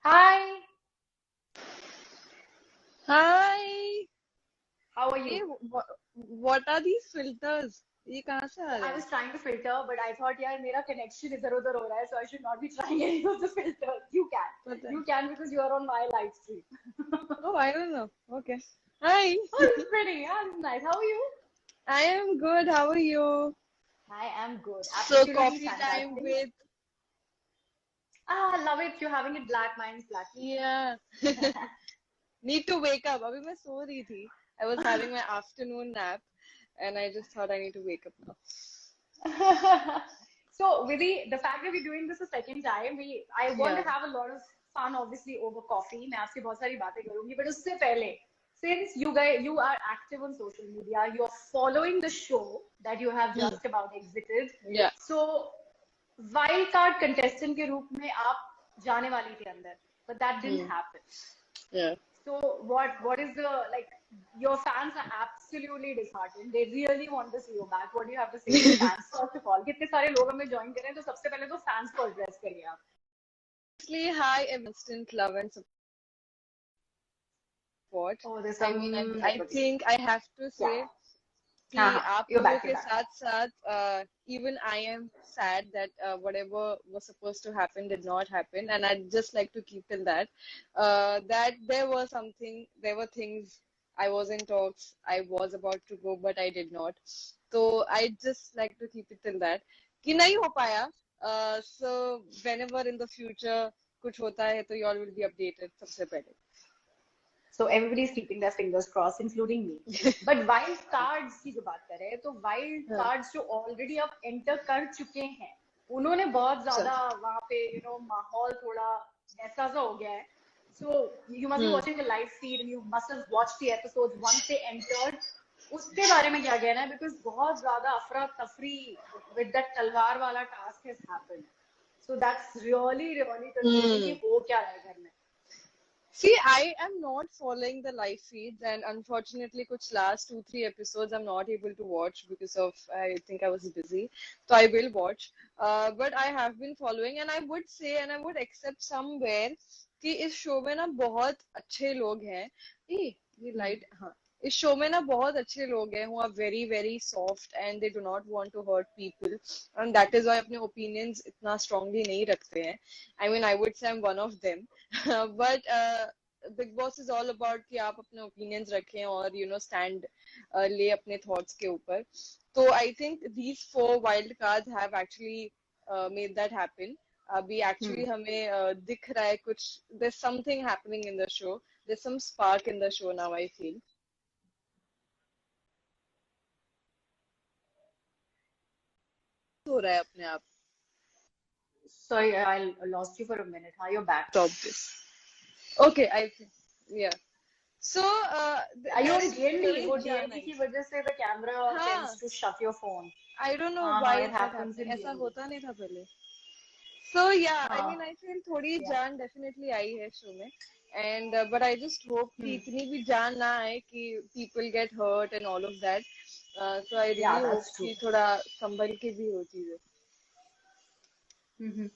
Hi, Hi. how are Hey, you? what are these filters? ये कहाँ से आ रहे I हैं? was trying to filter, but I thought, यार मेरा connection इधर उधर हो रहा है, so I should not be trying any of the filters. पता है. You can because you are on my live stream. Oh, I don't know. Okay. Hi. Oh, this is pretty. Yeah, this is nice. How are you? I am good. How are you? I am good. So Absolutely coffee time fantastic. with Ah, love it. You're having it black. Mine's black tea. yeah. Need to wake up. अभी मैं सो रही थी. I was having my afternoon nap, and I just thought I need to wake up now. So, Vidhi, the fact that we're doing this a second time, I want to Yeah. have a lot of fun, obviously, over coffee. मैं आपसे बहुत सारी बातें करूंगी, but उससे पहले, since you are active on social media, you are following the show that you have Hmm. just about exited. Yeah. So, wild card contestant के रूप में आप जाने वाली थी अंदर, but that didn't Hmm. happen. Yeah. So what is the like your fans are absolutely disheartened. They really want to see you back. What do you have to say to the fans? First of all, कितने सारे लोग हमें join करें तो सबसे पहले तो fans को address करिए आप. Firstly, hi, instant love and support. Oh, there's I mean, some I network issue. think I have to Yeah. say हाँ कि हाँ. आप You're लोगों back. You're के back. साथ साथ even I am sad that whatever was supposed to happen did not happen, and I'd just like to keep till that that there were things I was in talks, I was about to go, but I did not. So I just like to keep it till that कि नहीं हो पाया. So whenever in the future कुछ होता है तो you all will be updated सबसे पहले. So everybody's keeping their fingers crossed, including me. But wild cards की जो बात करें तो wild हाँ, cards जो already अब enter कर चुके हैं, उन्होंने बहुत अच्छा. ज्यादा वहाँ पे माहौल थोड़ा ऐसा सा हो गया है. So you must be hmm. watching the live feed and you must have watched the episodes once they entered. उसके बारे में क्या कहना है? Because बहुत ज्यादा अफरा तफरी with that तलवार वाला task has happened. So that's really confusing कि हम्म. हो क्या रहा है घर में. See, I am not following the live feeds, and unfortunately, kuch last 2, 3 episodes I'm not able to watch because of I think I was busy. So I will watch, but I have been following, and I would say, and I would accept somewhere कि इस show में ना बहुत अच्छे लोग हैं. ये Hmm. Light हाँ. इस शो में ना बहुत अच्छे लोग हैं who are very soft and they do not want to hurt people, and that is why अपने opinions इतना strongly नहीं रखते हैं. I mean, I would say I'm one of them. But big boss is all about कि आप अपने opinions रखें और स्टैंड ले अपने थॉट्स के ऊपर. तो I think these 4 wild cards have actually made that happen. अभी एक्चुअली Hmm. हमें दिख रहा है कुछ. There something happening in the show. There some spark in the show now I feel. हो रहा है अपने आप. Sorry, I lost you for a minute. Huh? You're back. Stop this. Okay I think ya. So Are you there on is DND? थोड़ी वो जान DND आई. की वजह से the camera tends हाँ. to shut your phone. I don't no हाँ हाँ, why it is that happens happening. in ऐसा DND. होता नहीं था पहले. So yeah, I mean, हाँ, I feel थोड़ी yeah. जान definitely आई है शो में. And but I just hope कि Hmm. इतनी भी जान ना आए कि people get hurt and all of that. So I Yeah, really hope that's true. कि थोड़ा संभल के भी हो चीजें. Hmm.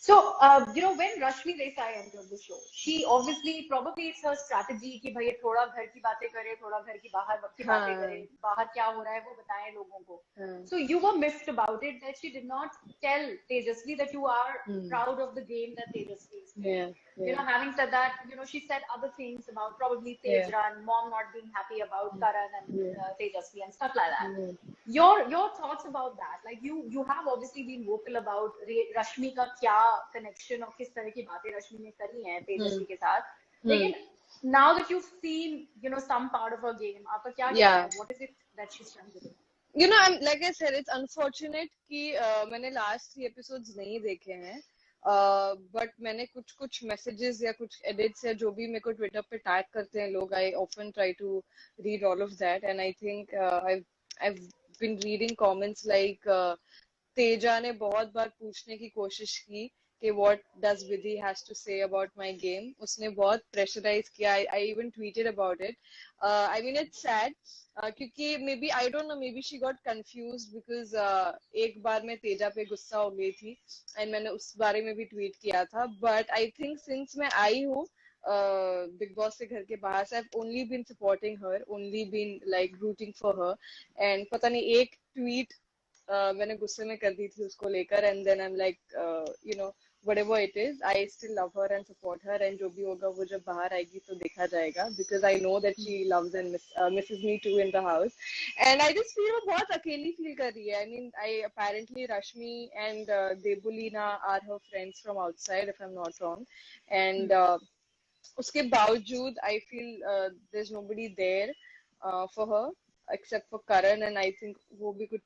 So, when Rashmi Desai entered the show, she obviously, probably it's her strategy कि भाई थोड़ा घर की बातें करे, थोड़ा घर की बाहर की बातें करे, हाँ. बाहर क्या हो रहा है वो बताएं लोगों को. हाँ. So you were miffed about it that she did not tell Tejasvi that you are Hmm. proud of the game that Tejasvi is playing. Yeah. Yeah. Having said that, she said other things about probably Yeah. Tejran, mom not being happy about Karan and Yeah. Tejasvi and stuff like that. Yeah. Your thoughts about that? Like you have obviously been vocal about रश्मि का क्या connection और किस तरह की बातें रश्मि ने करी हैं Hmm. तेजस्वी के साथ. Hmm. लेकिन now that you've seen some part of her game, आपका क्या कहना Yeah. है? What is it that she's trying to do? I'm like I said, it's unfortunate कि मैंने लास्ट 3 episodes नहीं देखे हैं. बट मैंने कुछ कुछ मैसेजेस या कुछ एडिट्स या जो भी मेरे को ट्विटर पे टैग करते हैं लोग. I often try to read all of that, and I think I've been reading comments like Teja ने बहुत बार पूछने की कोशिश की कि what does Vidhi has to say about my game. उसने बहुत pressurize किया. I even tweeted about it. I mean it's sad. क्योंकि maybe I don't know, maybe she got confused because एक बार मैं तेजा पे गुस्सा हो गई थी and मैंने उस बारे में भी tweet किया था. But I think since मैं आई हूँ बिग बॉस से घर के बाहर से, I've only been supporting her, only been like rooting for her, and पता नहीं एक tweet मैंने गुस्से में कर दी थी उसको लेकर, and then I'm like you know whatever it is, I still love her and support her, and जो भी होगा वो जब बाहर आएगी तो देखा जाएगा, because I know that she loves and misses me too in the house, and I just feel वो बहुत अकेली feel कर रही है. I mean, I apparently Rashmi and Debulina are her friends from outside if I'm not wrong, and उसके बावजूद I feel there's nobody there for her except for Karan, and I think वो भी कुछ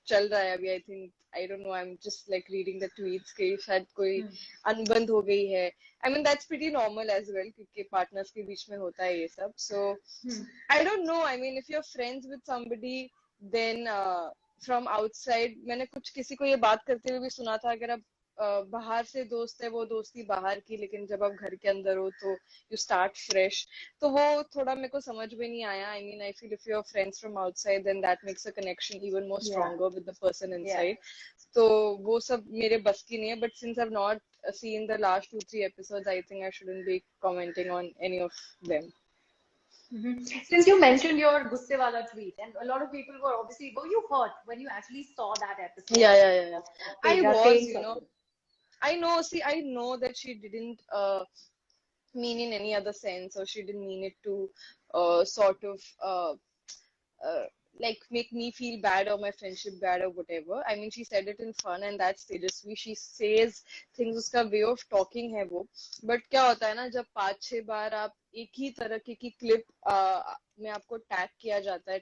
चल रहा है अभी. I think I don't know, I'm just like reading the tweets कि शायद कोई अनबंद हो गई है. I mean that's pretty normal as well क्योंकि partners के बीच में होता है ये सब. So I don't know, I mean if you're friends with somebody then from outside, मैंने कुछ किसी को ये बात करते हुए भी सुना था, अगर आप बाहर से दोस्त है वो दोस्ती बाहर की, लेकिन जब आप घर के अंदर हो तो यू स्टार्ट फ्रेश. तो वो थोड़ा मेरे को समझ में नहीं आया. I mean I feel if you are friends from outside then that makes a connection even more stronger with the person inside. तो वो सब मेरे बस की नहीं है. But since I have not seen the last 2-3 episodes, I think I shouldn't be commenting on any of them. Since you mentioned your gusse wala tweet, and a lot of people were obviously, were you hurt when you actually saw that episode? Yeah. I was, you know, something? I know, see, I know that she didn't mean in any other sense, or she didn't mean it to sort of like make me feel bad or my friendship bad or whatever. I mean, she said it in fun, and that's Tejasvi. She says things, उसका way of talking है वो. But क्या होता है ना, जब 5-6 बार आप एक ही तरह की क्लिप में आपको टैग किया जाता है,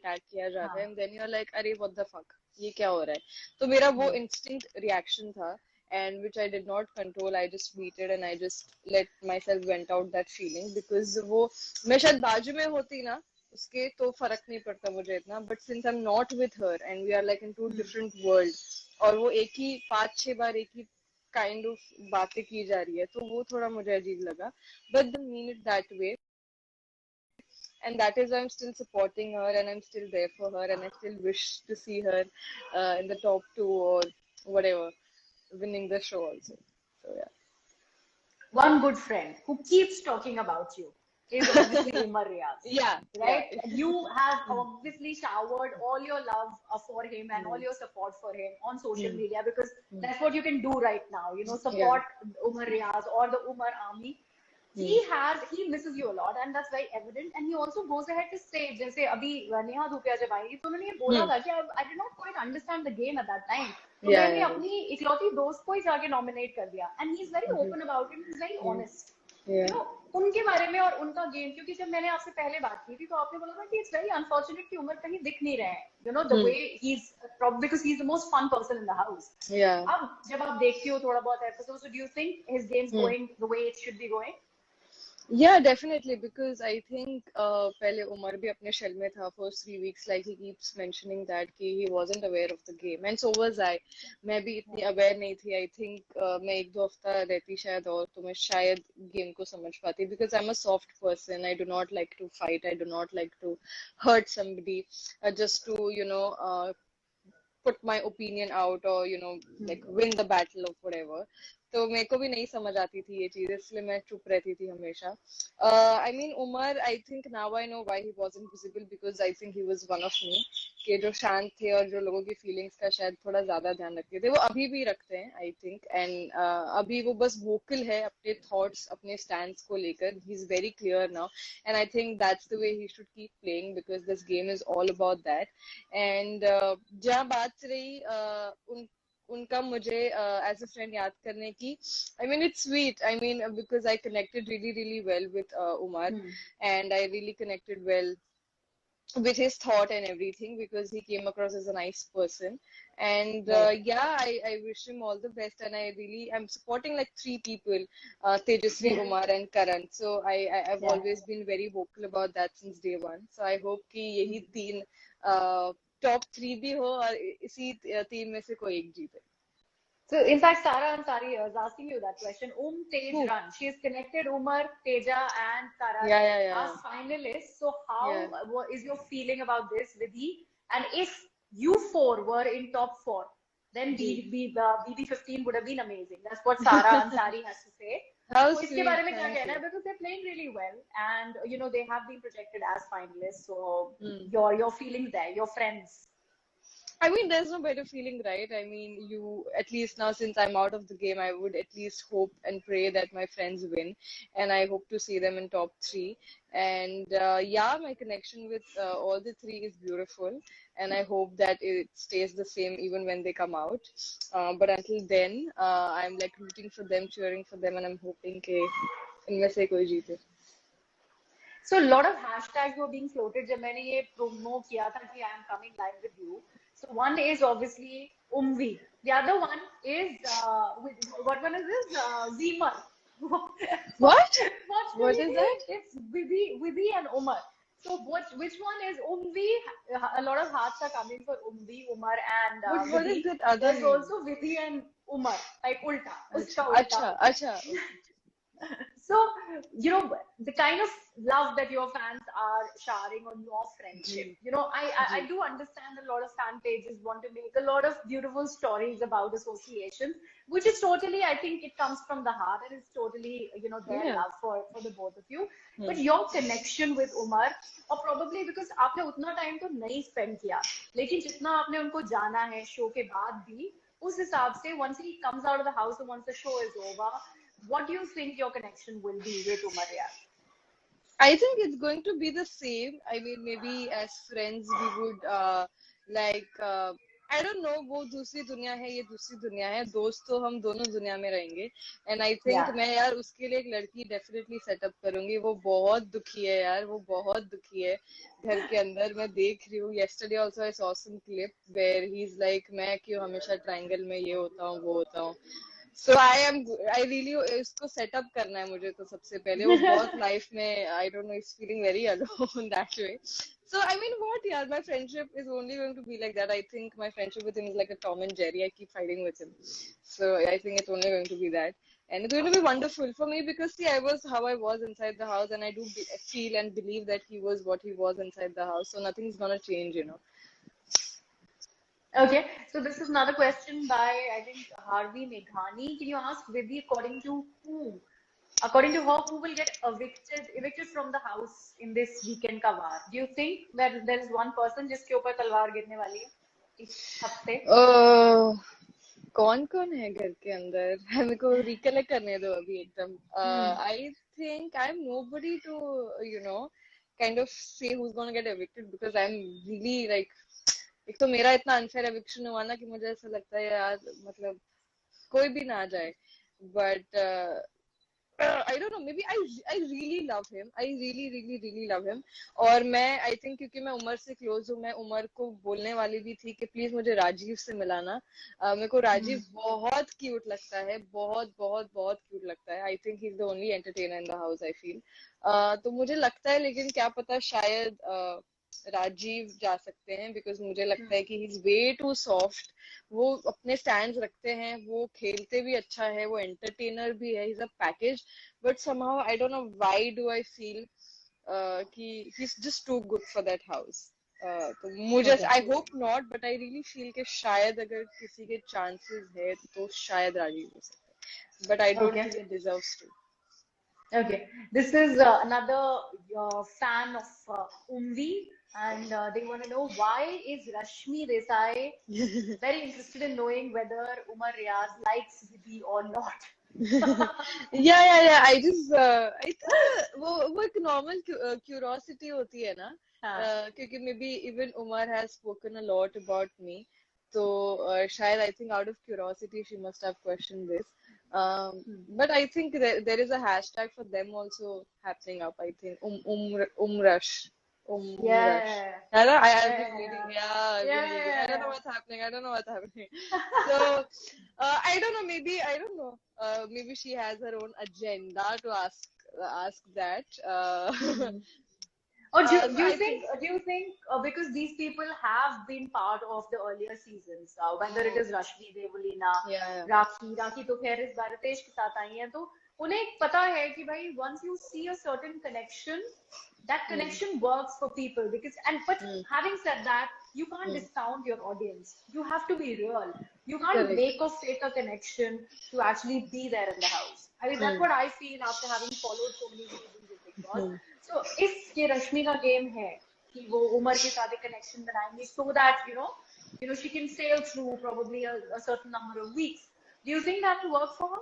and then you're like, अरे what the fuck, ये क्या हो रहा है. तो मेरा वो instinct reaction था, and which I did not control. I just tweeted and I just let myself vent out that feeling, because वो मैं शायद बाजू में होती ना उसके तो फर्क नहीं पड़ता मुझे इतना. But since I'm not with her and we are like in two different world, और वो एक ही 5-6 बार एक ही kind of बातें की जा रही है, तो वो थोड़ा मुझे अजीब लगा. But they mean it that way, and that is why I'm still supporting her and I'm still there for her, and I still wish to see her in the top 2 or whatever, winning the show also. So yeah. One good friend who keeps talking about you is obviously Umar Riaz. Yeah. Right? Yeah. You have obviously showered all your love for him and all your support for him on social media, because that's what you can do right now. You know, support Umar Riaz or the Umar army. He misses you a lot, and that's very evident. And he also goes ahead to say, जैसे अभी नेहा धूपिया जब आई तो उन्होंने ये बोला था कि I did not quite understand the game at that time. तो मैंने अपनी इकलौती दोस्त को ही जाके नॉमिनेट कर दिया. And he's very open about it. He's very honest. You know, उनके बारे में और उनका गेम, क्योंकि जब मैंने आपसे पहले बात की थी तो आपने बोला था कि it's very unfortunate कि उमर कहीं दिख नहीं रहे हैं. You know, the way he's probably because he's the most fun person in the house. Yeah. अब जब आप देखती हो थोड़ा बहुत episodes, so do you think his game's going the way it should be going? Yeah, definitely, because I think पहले उमर भी अपने शेल में था for 3 weeks, like he keeps mentioning that कि he wasn't aware of the game, and so was I. मैं भी इतनी aware नहीं थी. I think मैं 1-2 हफ्ता रहती शायद और तो मैं शायद गेम को समझ पाती, because I'm a soft person. I do not like to fight. I do not like to hurt somebody just to, you know, put my opinion out or, you know, like win the battle or whatever. तो मेरे को भी नहीं समझ आती थी ये चीज, इसलिए मैं चुप रहती थी हमेशा. I mean, Umar, I think now I know why he wasn't visible, because I think he was one of me, कि जो शांत थे और जो लोगों की फीलिंग्स का शायद थोड़ा ज्यादा ध्यान रखते थे, वो अभी भी रखते हैं आई थिंक. एंड अभी वो बस वोकल है अपने थॉट्स, अपने स्टैंड्स को लेकर. He is very clear now, and I think that's the way he should keep playing, because this game is all about that. And जहाँ बात रही उनका मुझे एज अ फ्रेंड याद करने की, I mean it's sweet. I mean because I connected really well with Umar, and I really connected well with his thought and everything, because he came across as a nice person. And yeah, I wish him all the best, and I'm supporting like 3 people, Tejasvi, Umar and Karan. So I've always been very vocal about that since day one. So I hope कि यही 3 top 3 भी हो और इसी 3 में से कोई एक जीते. So in fact, Sara Ansari is asking you that question. Tej Who? Run. She has connected Umar, Teja, and Sara Yeah, yeah, as yeah, finalists. So yeah. how what is your feeling about this, Vidhi? And if you four were in top four, then ji. BB15 would have been amazing. That's what Sara Ansari has to say. How So इसके sweet, बारे में क्या thank कहना है? you. Because they're playing really well, and they have been projected as finalists. So Hmm. your feelings there, your friends. I mean, there's no better feeling, right? I mean, you, at least now since I'm out of the game, I would at least hope and pray that my friends win. And I hope to see them in top three. And yeah, my connection with all the three is beautiful. And I hope that it stays the same even when they come out. But until then, I'm like rooting for them, cheering for them, and I'm hoping कि इनमें से कोई जीते. So a lot of hashtags were being floated जब मैंने ये promo किया था कि I am coming live with you. So one is obviously Umvi. The other one is what one is this? Zeemer. What? What's What really? is that? It's Vidhi and Umar. So which one is Umvi? A lot of hearts are coming for Umvi, Umar, and What Vidhi. is that other There's name? also Vidhi and Umar, like ulta, अच्छा uska ulta. अच्छा अच्छा okay. So, the kind of love that your fans are showering on your ji friendship. I ji do understand a lot of fan pages want to make a lot of beautiful stories about associations, which is totally, I think it comes from the heart and it's totally, their yeah. love for the both of you. But Hmm. your connection with Umar, or probably because आपने उतना time तो नहीं spend किया, लेकिन जितना आपने उनको जाना है show के बाद भी, उस हिसाब से once he comes out of the house and once the show is over, what do you think your connection will be with Umar Riyaz? I think it's going to be the same. I mean, maybe as friends we would I don't know, वो दूसरी दुनिया है, ये दूसरी दुनिया है, दोस्त तो हम दोनों दुनिया में रहेंगे. And I think Yeah. मैं यार उसके लिए एक लड़की definitely set up करूंगी. वो बहुत दुखी है यार, वो बहुत दुखी है घर के अंदर. मैं देख रही हूँ. Yesterday also I saw some clip where he's like, मैं क्यों हमेशा triangle में ये होता हूँ, वो होता हूँ. So I really इसको set up करना है मुझे तो सबसे पहले. वो बहुत life में I don't know, he's feeling very alone that way. So I mean, what? Yeah, my friendship is only going to be like that. I think my friendship with him is like a Tom and Jerry. I keep fighting with him. So I think it's only going to be that. And it's going to be wonderful for me because see, I was how I was inside the house, and I do feel and believe that he was what he was inside the house. So nothing's gonna change. Okay, so this is another question by, I think, Harvey Meghani. Can you ask Vidhi, according to who? According to her, who will get evicted from the house in this weekend का वार? Do you think that there is one person जिसके ऊपर तलवार गिरने वाली है इस हफ्ते? कौन कौन है घर के अंदर? मेरे को रिकलेक्ट करने दो अभी एकदम. I think I'm nobody to kind of say who's gonna get evicted because I'm really like, एक तो मेरा इतना अनफेयर एविक्शन हुआ ना कि मुझे ऐसा लगता है यार, मतलब कोई भी ना आ जाए. But I don't know, maybe I really love him. I really really really love him. और मैं I think क्योंकि मैं उमर से क्लोज हूँ, मैं उमर को बोलने वाली भी थी कि प्लीज मुझे राजीव से मिलाना. मेरे को राजीव बहुत क्यूट लगता है, बहुत बहुत बहुत क्यूट लगता है. I think he is the only entertainer in the house, I feel. तो मुझे लगता है, लेकिन क्या पता शायद राजीव जा सकते हैं बिकॉज मुझे लगता है कि he is way too soft. वो अपने स्टैंड्स रखते हैं, वो खेलते भी अच्छा है, वो एंटरटेनर भी है, is a package. But somehow I don't know why do I feel कि he is just too good for that house. तो मुझे Okay. I hope not, but I really feel कि शायद अगर किसी के चांसेस है तो शायद राजीव हो सकता है. But I don't Okay. Think it deserves to. Okay, this is another fan of Umvi, and they want to know why is Rashmi Desai very interested in knowing whether Umar Riaz likes Vidhi or not. Yeah. I just I think वो एक normal curiosity होती है ना. हाँ. क्योंकि maybe even Umar has spoken a lot about me. तो शायद I think out of curiosity she must have questioned this. But I think there is a hashtag for them also happening up. I think Umrush. Umrush. Yeah, I know, I've been yeah, reading. Yeah, I've been reading. I don't know yeah. what's happening. I don't know what's happening. So I don't know. Maybe I don't know. Maybe she has her own agenda to ask that. Or So I think, do you think because these people have been part of the earlier seasons, whether it hmm, is Rashmi, Devulina, yeah, Rakhi तो खैर इस बार रितेश के साथ आई हैं तो उन्हें एक पता है कि भाई once you see a certain connection, that yeah, hmm, connection works for people because and but hmm, having said that, you can't hmm, discount your audience. You have to be real. You can't correct. make or fake a connection to actually be there in the house. I mean that's Hmm, what I feel after having followed so many seasons of Big Boss. hmm, So if ये रश्मि का game है कि वो उमर के साथ एक connection बनाएंगी so that she can sail through probably a certain number of weeks. Do you think that will work for her?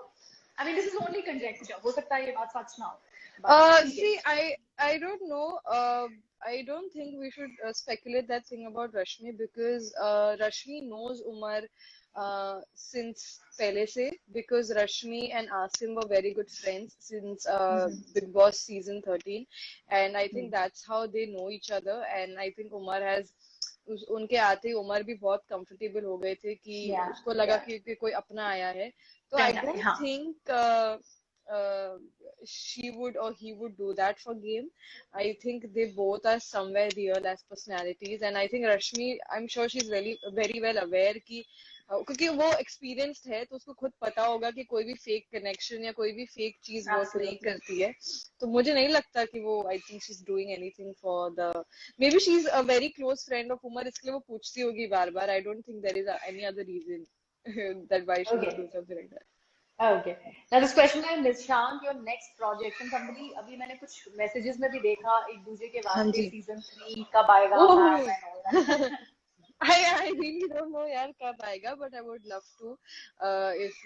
I mean, this is only conjecture. हो सकता है ये बात सच ना हो, but ठीक है. See, I don't know. I don't think we should speculate that thing about Rashmi because Rashmi knows Umar since pehle se because Rashmi and Asim were very good friends since Mhm. Big Boss season 13, and I think Hmm. that's how they know each other. And I think Umar has उनके आते ही उमर भी बहुत comfortable हो गए थे कि Yeah, उसको लगा yeah. कि कोई अपना आया है तो आई Friend आए, डोंट हाँ. Think she would or he would do that for game. I think they both are somewhere real as personalities, and I think Rashmi, I'm sure she's very well aware कि क्योंकि वो experienced है तो उसको खुद पता होगा कि कोई भी fake connection या कोई भी fake चीज work नहीं Absolutely. करती है तो मुझे नहीं लगता कि वो I think she's doing anything for the maybe she's a very close friend of Umar इसलिए वो पूछती होगी बार बार I don't think there is any other reason that why she would do Okay. something like that. Okay. Now this question है Nishant, your next project and somebody अभी मैंने कुछ messages में भी देखा एक दूसरे के हाँ वास्ते जी season 3 कब आएगा ओह ma'am and all that. I really don't know यार कब आएगा but I would love to if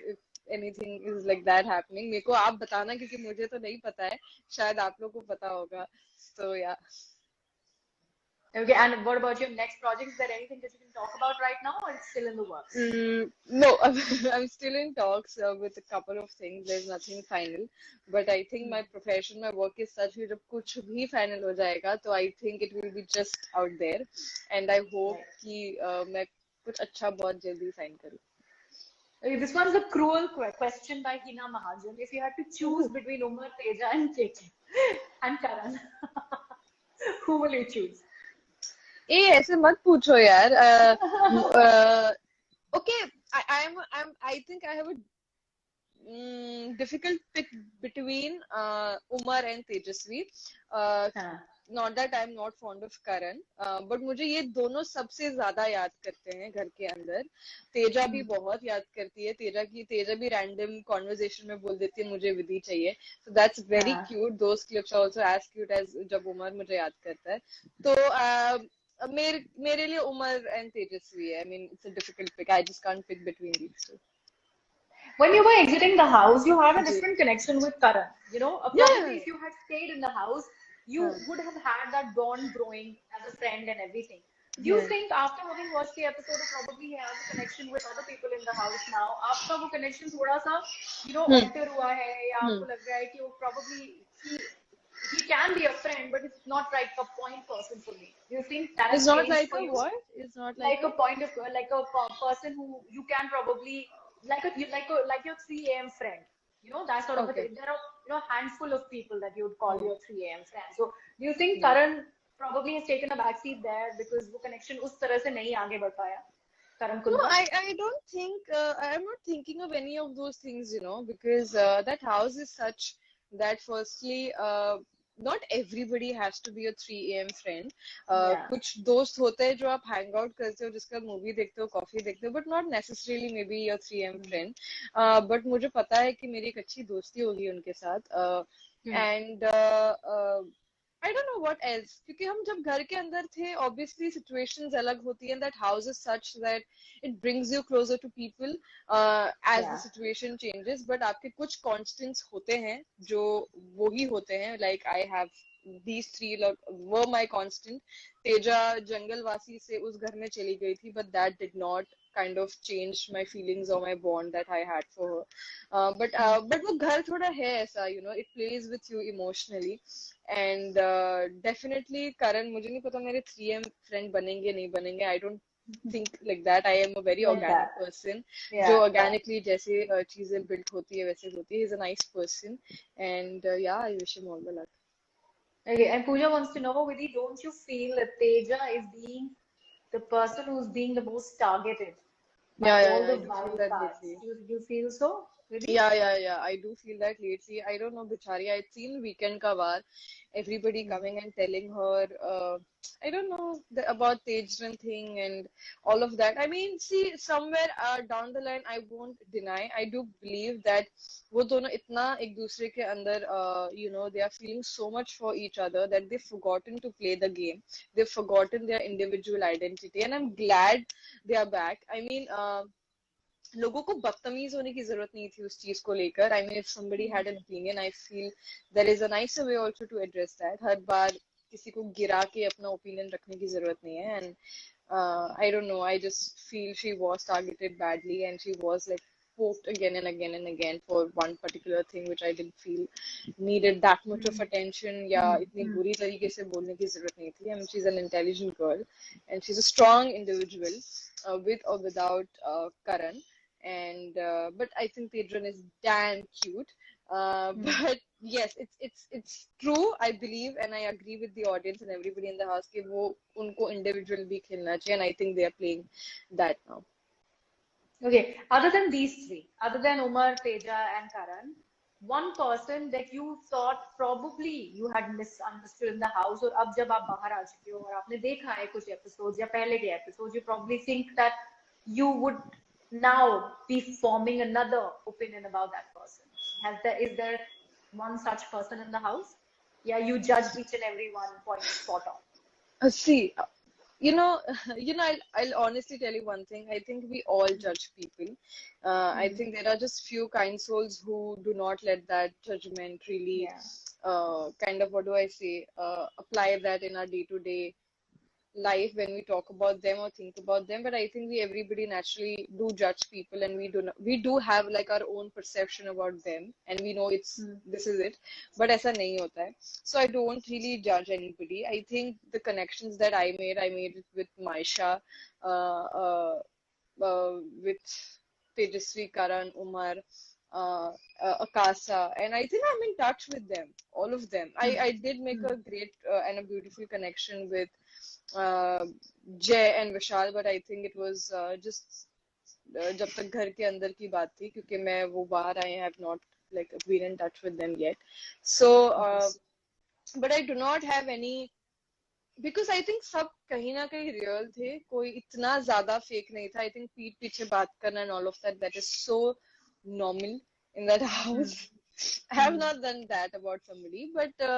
anything is like that happening मेरे को आप बताना क्योंकि मुझे तो नहीं पता है शायद आप लोगों को पता होगा so yeah. Okay, and what about your next project? Is there anything that you can talk about right now or it's still in the works? No, I'm still in talks with a couple of things. There's nothing final, but I think my profession, my work is such कि जब कुछ भी final हो जाएगा, तो I think it will be just out there, and I hope Right. कि मैं कुछ अच्छा बहुत जल्दी sign करूँ. Okay, this one's a cruel question by Hina Mahajan. If you had to choose oh, between Umar, Teja and KK and Karan, who will you choose? ए ऐसे मत पूछो यार. Okay, I think I have a difficult pick between Umar and Tejasvi. Uh, हाँ. Not that I'm not fond of Karan, but मुझे ये दोनों सबसे ज्यादा याद करते हैं घर के अंदर. तेजा भी बहुत याद करती है. तेजा भी रैंडम कॉन्वर्जेशन में बोल देती है मुझे विधि चाहिए. So that's very हाँ. cute. Those clips are also as cute as जब उमर मुझे याद करता है. तो मेरे लिए उमर and Tejasvi है. I mean it's a difficult pick. I just can't pick between these two. When you were exiting the house, you had a ji. different connection with Karan. Probably Yeah. if you had stayed in the house, you हाँ. would have had that bond growing as a friend and everything. Do you Yeah. think after having watched the episode, you probably have a connection with other people in the house now? आपका वो connection थोड़ा सा, Hmm. alter हुआ है या Hmm. आपको लग रहा है कि वो probably he can be a friend, but it's not like a point person for me. Do you think that It's has not changed like for a you? what? It's not like Like a a point of person who you can probably like your 3 a.m. friend, that sort of a okay. thing. There are handful of people that you would call Hmm. your 3 a.m. friend. So do you think Hmm. Karan probably has taken a backseat there because वो connection उस तरह से नहीं आगे बढ़ पाया Karan No, Kunwar? I don't think I'm not thinking of any of those things, because that house is such that firstly, not everybody has to be a 3 a.m. friend. Yeah. कुछ दोस्त होते हैं जो आप hang out करते हो जिसका movie देखते हो कॉफी देखते हो but not necessarily maybe your 3 a.m. friend. But मुझे पता है कि मेरी एक अच्छी दोस्ती होगी उनके साथ. Hmm. And I don't know what else क्योंकि हम जब घर के अंदर थे obviously situations अलग होती हैं that house is such that it brings you closer to people as the Yeah. situation changes but आपके कुछ constants होते हैं जो वो ही होते हैं like I have these three were my constant. Teja जंगलवासी से उस घर में चली गई थी but that did not kind of change my feelings or my bond that I had for her. But वो घर थोड़ा है ऐसा it plays with you emotionally. And definitely Karan मुझे नहीं पता मेरे 3M friend बनेंगे नहीं बनेंगे I don't think like that. I am a very Like organic that. person जो Yeah. Yeah. organically जैसे चीजें built होती है वैसे होती है. He's a nice person and yeah I wish him all the luck. Okay, and Pooja wants to know, Vidhi, don't you feel that Teja is being the person who's being the most targeted by all Yeah, the I do feel wild that cards? lately. Do you feel so, Vidhi? Yeah. I do feel that lately. I don't know, Bichari. I'd seen Weekend Ka War, everybody Hmm. coming and telling her, I don't know, about the Tejran thing and all of that. I mean, see, somewhere down the line, I won't deny. I do believe that वो दोनों इतना एक दूसरे के अंदर, they are feeling so much for each other that they've forgotten to play the game. They've forgotten their individual identity, and I'm glad they are back. I mean, लोगों को बदतमीज होने की जरूरत नहीं थी उस चीज को लेकर. I mean if somebody had an opinion, I feel there is a nicer way also to address that. हर बार किसी को गिरा के अपना ओपिनियन रखने की जरूरत नहीं है. And I don't know, I just feel she was targeted badly and she was like poked again and again and again for one particular thing which I didn't feel needed that much of attention या इतनी बुरी तरीके से बोलने की जरूरत नहीं थी. I mean, she's an intelligent girl and she's a strong individual, with or without Karan. And but I think Pedron is damn cute. Hmm. But yes, it's true. I believe and I agree with the audience and everybody in the house कि वो उनको individual भी खेलना चाहिए, and I think they are playing that now. Okay, other than these three, other than Umar, Teja, and Karan, one person that you thought probably you had misunderstood in the house, और अब जब आप बाहर आ चुके हो और आपने देखा है कुछ episodes या पहले के episodes, you probably think that you would now be forming another opinion about that person. Is there one such person in the house? Yeah, you judged each and every one point spot on. See, you know, I'll honestly tell you one thing. I think we all judge people. I Hmm. think there are just few kind souls who do not let that judgment really, Yeah. kind of, what do I say, apply that in our day-to-day life when we talk about them or think about them. But I think we everybody naturally do judge people, and we do have like our own perception about them, and we know it's Hmm. this is it. But ऐसा नहीं होता है. So I don't really judge anybody. I think the connections that I made it with Maisha, uh, uh, with Tejasvi, Karan, Umar, Akasa, and I think I'm in touch with them, all of them. I did make Hmm. a great and a beautiful connection with uh, Jay and Vishal, but I think it was just जब तक घर के अंदर की बात थी, क्योंकि मैं वो बाहर आई, have not like been in touch with them yet. So, Okay. but I do not have any, because I think सब कहीं ना कहीं real थे, कोई इतना ज्यादा fake नहीं था. I think पीठ पीछे बात करना and all of that, that is so normal in that Hmm. house. I have Hmm. not done that about somebody, but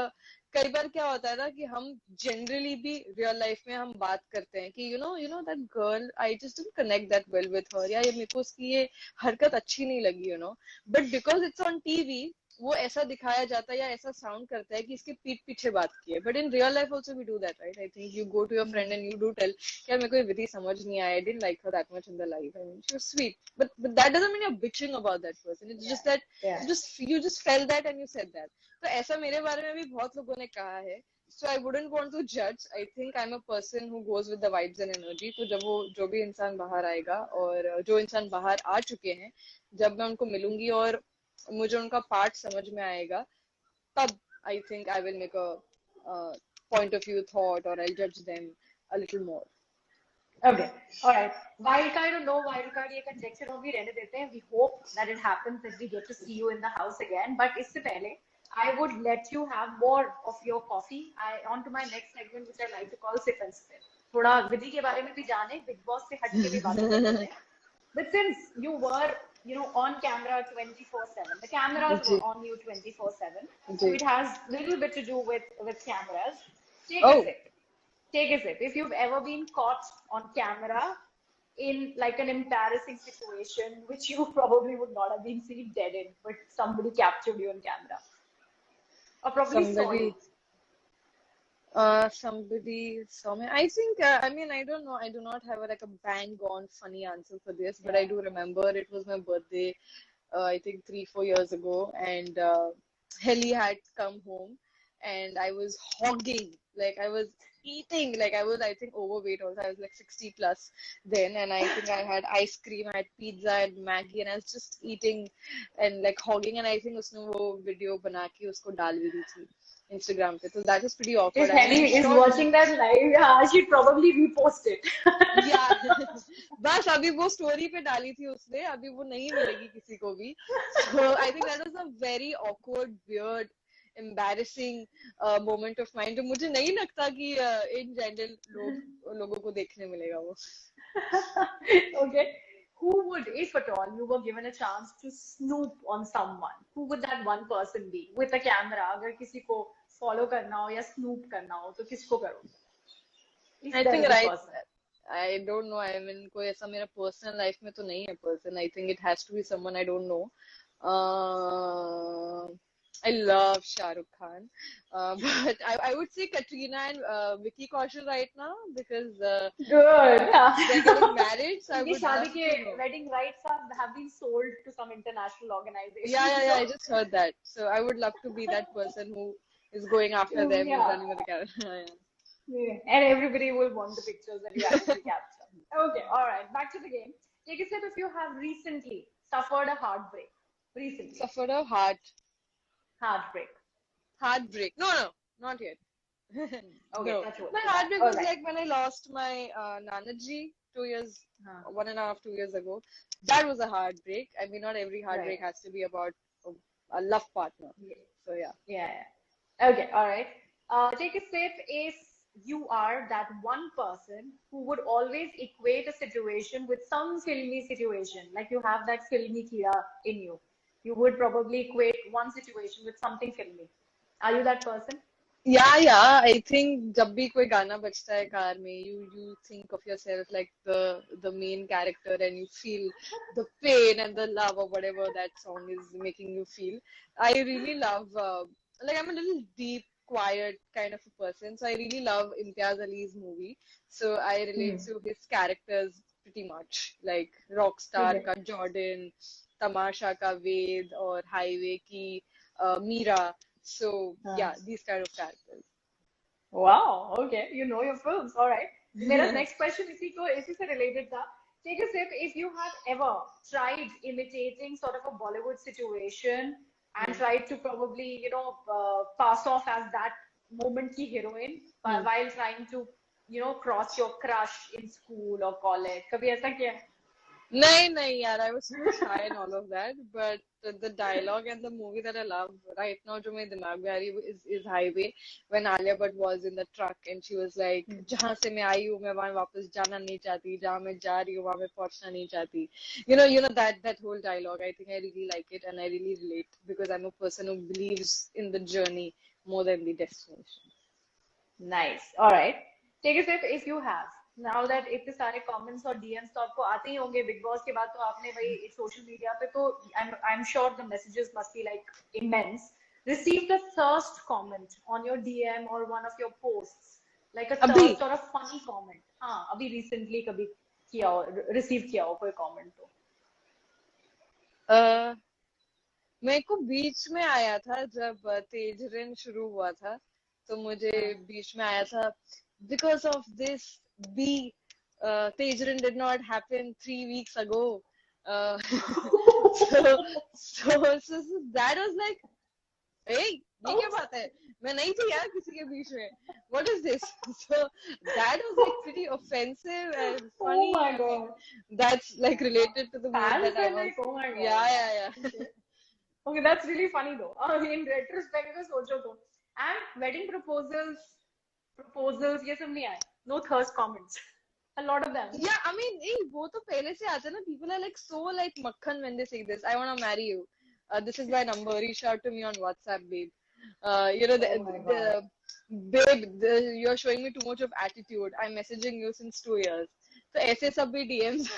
कई बार क्या होता है ना कि हम generally भी real life में हम बात करते हैं कि you know that girl, I just didn't connect that well with her, या ये मेरे को उसकी ये हरकत अच्छी नहीं लगी, but because it's on TV, वो ऐसा दिखाया जाता है या ऐसा साउंड करता है कि इसके पीठ पीछे बात की है. But in real life also we do that, right? I think you go to your friend Hmm. And you do tell यार मेरे को ये विधि समझ नहीं आया, I didn't like her that much in the life. I mean she was sweet, but that doesn't mean you are bitching about that person. It's Yeah. Just that Yeah. you just felt that and you said that. तो ऐसा मेरे बारे में भी बहुत लोगों ने कहा है. So I wouldn't want to judge. I think I'm a person who goes with the vibes and energy. तो जब वो जो भी इंसान बाहर आएगा और जो इंसान बाहर आ चुके हैं, जब मैं उनको मिलूंगी और मुझे उनका पार्ट समझ में आएगा, तब I think I will make a uh, point of view thought, or I'll judge them a little more. Okay. All right. Wild card or no wild card, ये conjecture होगी रहने देते हैं. We hope that it happens that we get to see you in the house again. But इससे पहले, I would let you have more of your coffee. On to my next segment, which I like to call sip and spit. थोड़ा विधि के बारे में भी जाने, Big Boss से हट के भी बातें कर लेते हैं. But since you were, on camera 24/7, the cameras were ji on you 24/7. So ji. it has little bit to do with cameras. Take a Oh, sip. Take a sip. If you've ever been caught on camera in like an embarrassing situation, which you probably would not have been seen dead in, but somebody captured you on camera or probably saw you. somebody somebody saw me. I think, I mean, I don't know. I do not have like a bang on funny answer for this, but I Yeah. do remember it was my birthday, I think 3, 4 years ago, and Helly had come home, and I was hogging, like I was eating, like I was, I think, overweight also. I was like 60 plus then, and I think I had ice cream, I had pizza, I had Maggie, and I was just eating and like hogging. And I think उसने वो video बना के उसको डाल भी दी थी Instagram पे. So that was pretty awkward. If I mean, I'm Henny is sure watching that live, yeah, she'd probably repost it. या बस अभी वो स्टोरी पे डाली थी उसने, अभी वो नहीं मिलेगी किसी को भी. So I think that was a very awkward, weird, embarrassing moment of mine, जो मुझे नहीं लगता कि in general लोगों को देखने मिलेगा वो. Okay. Who would, if at all, you were given a chance to snoop on someone, who would that one person be? With a camera, अगर किसी को follow करना हो या snoop करना हो, तो किसको करोगे? If I there think is a right. person. I don't know. I mean, कोई ऐसा मेरा personal life में तो नहीं है person. I think it has to be someone I don't know. Uh, I love Shah Rukh Khan, but I would say Katrina and Vicky Kaushal right now because Good. Yeah. they're getting married. So I उनकी would शादी love के to know. wedding rights have been sold to some international organization. Yeah. I just heard that. So I would love to be that person who is going after them and Yeah. running with the camera. Yeah. And everybody will want the pictures that you actually capture. Okay, all right. Back to the game. Take a step if you have recently suffered a heartbreak. Recently, Suffered a heartbreak. heartbreak. No, not yet. Okay, No, touch wood. my heartbreak All was right. like when I lost my Nanaji 2 years, Huh. 1.5, 2 years ago. That was a heartbreak. I mean, not every heartbreak Right. has to be about a love partner. Yeah. So yeah. Yeah. Okay, all right. Take a step if you are that one person who would always equate a situation with some filmy situation, like you have that filmy kira in you. You would probably equate one situation with something filmy. Are you that person? Yeah. I think जब भी कोई गाना बजता है car में, you think of yourself like the main character, and you feel the pain and the love or whatever that song is making you feel. I really love like I'm a little deep, quiet kind of a person, so I really love Imtiaz Ali's movie. So I relate Hmm. to his characters pretty much, like Rockstar Okay. का Jordan, Tamasha का Ved, or Highway की Meera. So हाँ. yeah, these kind of characters. Wow, okay. You know your films. All right. मेरा next question इसी से related था. Take a sip if you have ever tried imitating sort of a Bollywood situation and Hmm. tried to probably, pass off as that moment की heroine Hmm. while trying to, cross your crush in school or college. कभी ऐसा किया है? नहीं यार, I was so shy and all of that, but the dialogue and the movie that I love right now जो मेरे दिमाग में आ रही है is Highway, when Alia Bhatt was in the truck and she was like, जहाँ से मैं आई हूँ मैं वहाँ वापस जाना नहीं चाहती, जहाँ मैं जा रही हूँ वहाँ मैं पहुँचना नहीं चाहती. You know that whole dialogue. I think I really like it and I really relate because I'm a person who believes in the journey more than the destination. Nice. All right. Take a sip if you have. Now that इतने सारे comments और DMs तो आपको आते ही होंगे big boss के बाद तो आपने भाई सोशल मीडिया पे तो I'm sure the messages must be like immense. Received a thirst comment on your DM or one of your posts, like a अभी thirst or a funny comment. हाँ अभी recently कभी किया हो receive किया हो कोई comment तो. अ, मेरे को बीच में आया था जब तेजरिन शुरू हुआ था, तो मुझे हाँ. बीच में आया था because of this B Tejarin did not happen 3 weeks ago. So, so that was like, hey, ये क्या बात है? मैं नहीं थी यार किसी के बीच में. What is this? So that was like pretty offensive and Oh funny. my I mean, God. that's like related to the mood Fans that I are was. like, oh my God. Yeah. Okay. Okay, that's really funny though. In retrospect, अगर सोचो तो. And wedding proposals ये सब नहीं आए. No thirst comments. A lot of them. Yeah, I mean, वो तो पहले से आते हैं ना. People are like so like makhan when they say this. I want to marry you. This is my number. Reach out to me on WhatsApp, babe. Oh my God. Babe, you're showing me too much of attitude. I'm messaging you since 2 years. तो ऐसे सब भी DMs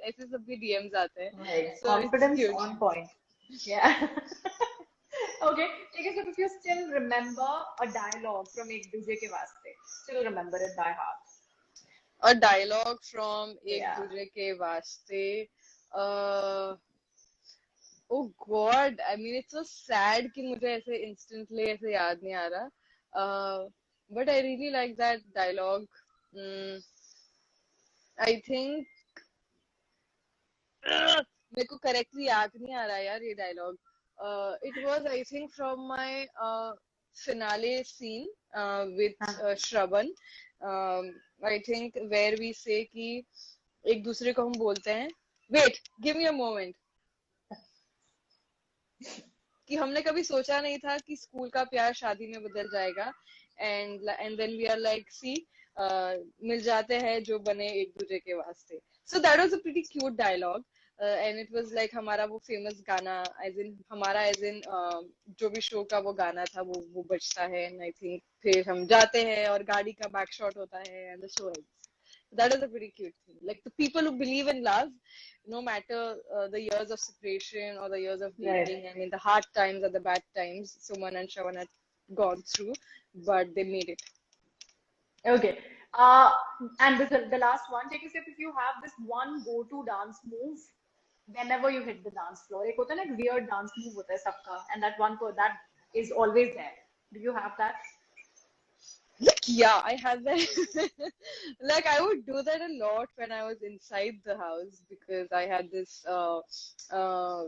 ऐसे सब भी DMs आते हैं. Right. So it's Confidence cute. on point. Yeah. Okay. Take a sip if you still remember a dialogue from एक दूजे के वास्ते. Still remember it by heart. A dialogue from एक Yeah. दूजे के वास्ते. Uh, Oh God, I mean it's so sad कि मुझे ऐसे instantly ऐसे याद नहीं आ रहा. But I really like that dialogue. mm, I think मेरे को correctly याद नहीं आ रहा यार ये dialogue. It was I think from my finale scene with हाँ. Shravan. I think where we say कि एक दूसरे को हम बोलते हैं, wait, give me a moment, कि हमने कभी सोचा नहीं था कि स्कूल का प्यार शादी में बदल जाएगा. And then we are like see, मिल जाते हैं जो बने एक दूसरे के वास्ते. So that was a pretty cute dialogue. And it was like हमारा वो फेमस गाना, एज इन हमारा एज इन जो भी शो का वो गाना था वो बजता है. एंड आई थिंक फिर हम जाते हैं और गाड़ी का बैक शॉट होता है and the show ends. That is a pretty cute thing. Like the people who believe in love, no matter the years of separation or the years of Right. dating, I mean the hard times or the bad times Suman and Shravan had gone through, but they made it. Okay. And the last one, take a step. If you have this one go-to dance move, whenever you hit the dance floor, एक होता है ना एक weird dance move होता है सबका, and that one that is always there. Do you have that? Like, yeah, I have that. Like, I would do that a lot when I was inside the house because I had uh,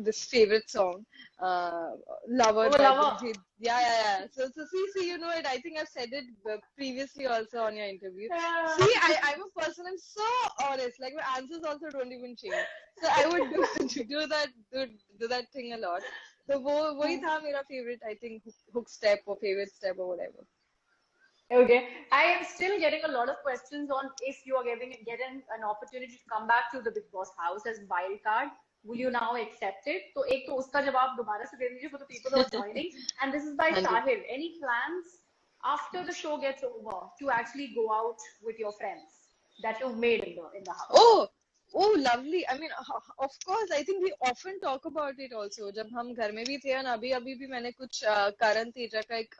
this favorite song, "Lover" Oh, by lover. Diljit. Yeah, yeah, yeah. So see, you know it. I think I've said it previously also on your interview. Yeah. See, I'm a person. I'm so honest. Like my answers also don't even change. So I would do that thing a lot. So वही था मेरा favorite. I think hook step or favorite step or whatever. Okay. I am still getting a lot of questions on if you are getting an opportunity to come back to the Big Boss house as wild card. Will you now accept it? तो एक तो उसका जवाब दोबारा से दे दीजिए for the people who are joining. And this is by हाँ जी. Sahil. Any plans after the show gets over to actually go out with your friends that you've made in the house? Oh, lovely. I mean, of course, I think we often talk about it also. जब हम घर में भी थे और अभी भी मैंने कुछ करण तेजा का एक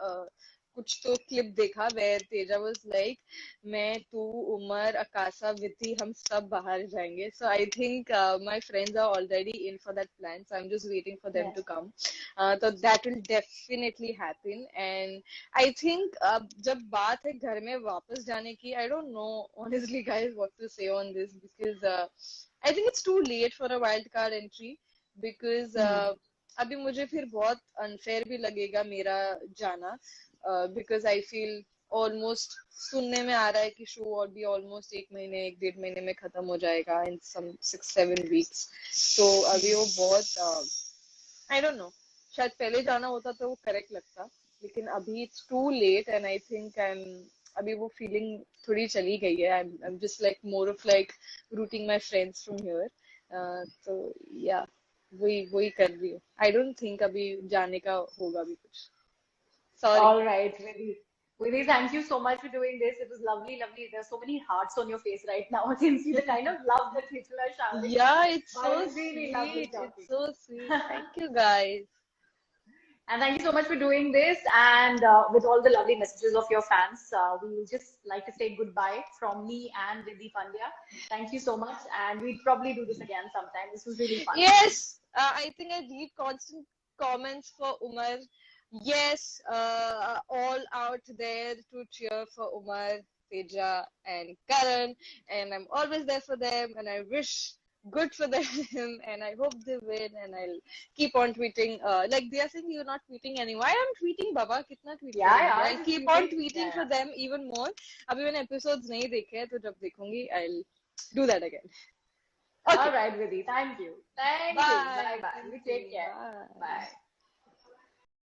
कुछ तो क्लिप देखा where तेजा was like, मैं तू उमर आकाशा विधि हम सब बाहर जाएंगे. So I think my friends are already in for that plan. So I'm just waiting for them Yeah. to come. So that will definitely happen. And I think जब बात है घर में वापस जाने की, I don't know honestly guys what to say on this because I think it's too late for a wild card entry because अभी मुझे फिर बहुत unfair भी लगेगा मेरा जाना because I feel almost सुनने में आ रहा है कि शो और भी almost एक डेढ़ महीने में खत्म हो जाएगा in some 6-7 weeks. तो अभी वो बहुत I don't know. शायद पहले जाना होता तो वो करेक्ट लगता लेकिन अभी it's too late and I think अभी वो फीलिंग थोड़ी चली गई है. I'm just like more of like rooting my friends from here. तो yeah वही कर रही हूँ. I don't think अभी जाने का होगा भी कुछ. Sorry. All right, Vidhi. Vidhi, thank you so much for doing this. It was lovely, lovely. There's so many hearts on your face right now. I can see the kind of love that people are showering. Yeah, it's But so it was really lovely sweet. talking. It's so sweet. Thank you guys. And thank you so much for doing this. And with all the lovely messages of your fans, we will just like to say goodbye from me and Vidhi Pandya. Thank you so much. And we'd probably do this again sometime. This was really fun. Yes, I think I read constant comments for Umar. Yes, all out there to cheer for Umar, Teja, and Karan, and I'm always there for them, and I wish good for them, and I hope they win, and I'll keep on tweeting. Like they are saying, you're not tweeting anymore. I am tweeting, Baba. कितना tweet Yeah, करेंगे? yeah, I'll just keep on tweeting. tweeting Yeah, for them even more. अभी मैंने episodes नहीं देखे हैं, तो जब देखूंगी, I'll do that again. yeah. Okay. All right, Vidhi. Thank you. Thank you. Bye. Bye bye. Thank You take you. care. Bye. Bye.